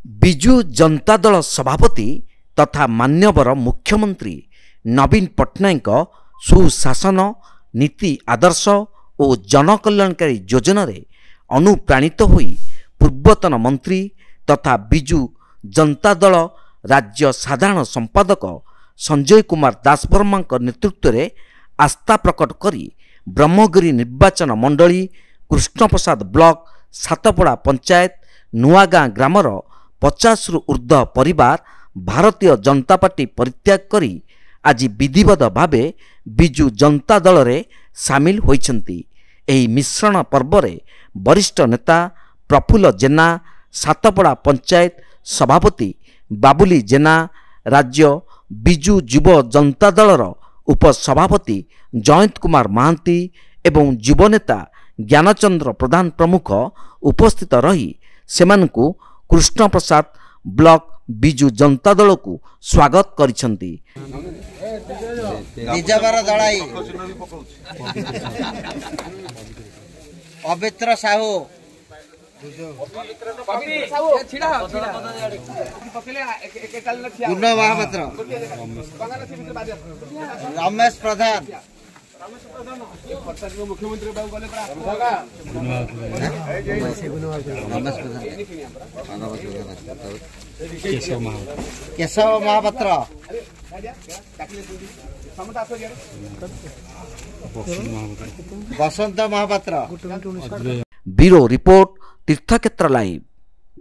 ବିଜୁ ଜନତା ଦଳ ସଭାପତି ତଥା ମାନ୍ୟବର ମୁଖ୍ୟମନ୍ତ୍ରୀ ନବୀନ ପଟ୍ଟନାୟକ ସୁଶାସନ ନୀତି ଆଦର୍ଶ ଓ ଜନକଲ୍ୟାଣକାରୀ ଯୋଜନାରେ ଅନୁପ୍ରାଣିତ ହୋଇ ପୂର୍ବତନ ମନ୍ତ୍ରୀ ତଥା ବିଜୁ ଜନତା ଦଳ ରାଜ୍ୟ ସାଧାରଣ ସମ୍ପାଦକ ସଞ୍ଜୟ କୁମାର ଦାସବର୍ମାଙ୍କ ନେତୃତ୍ୱରେ ଆସ୍ଥା ପ୍ରକଟ କରି ବ୍ରହ୍ମଗିରି ନିର୍ବାଚନ ମଣ୍ଡଳୀ କୃଷ୍ଣପ୍ରସାଦ ବ୍ଲକ ସାତପଡ଼ା ପଞ୍ଚାୟତ ନୂଆଗାଁ ଗ୍ରାମର 50ରୁ ଉର୍ଦ୍ଧ୍ୱ ପରିବାର ଭାରତୀୟ ଜନତା ପାର୍ଟି ପରିତ୍ୟାଗ କରି ଆଜି ବିଧିବଦ୍ଧ ଭାବେ ବିଜୁ ଜନତା ଦଳରେ ସାମିଲ ହୋଇଛନ୍ତି। ଏହି ମିଶ୍ରଣ ପର୍ବରେ ବରିଷ୍ଠ ନେତା ପ୍ରଫୁଲ୍ଲ ଜେନା, ସାତପଡ଼ା ପଞ୍ଚାୟତ ସଭାପତି ବାବୁଲି ଜେନା, ରାଜ୍ୟ ବିଜୁ ଯୁବ ଜନତା ଦଳର ଉପସଭାପତି ଜୟନ୍ତ କୁମାର ମହାନ୍ତି ଏବଂ ଯୁବନେତା ଜ୍ଞାନଚନ୍ଦ୍ର ପ୍ରଧାନ ପ୍ରମୁଖ ଉପସ୍ଥିତ ରହି ସେମାନଙ୍କୁ କୃଷ୍ଣପ୍ରସାଦ ବ୍ଲକ ବିଜୁ ଜନତା ଦଳକୁ ସ୍ୱାଗତ କରିଛନ୍ତି। ପବିତ୍ର ସାହୁ, ଗୁଣ୍ଡ ମହାପାତ୍ର, ରମେଶ ପ୍ରଧାନ, କେଶବ ମହାପାତ୍ର, ବସନ୍ତ ମହାପାତ୍ର। ବ୍ୟୁରୋ ରିପୋର୍ଟ, ତୀର୍ଥକ୍ଷେତ୍ର ଲାଇଭ୍।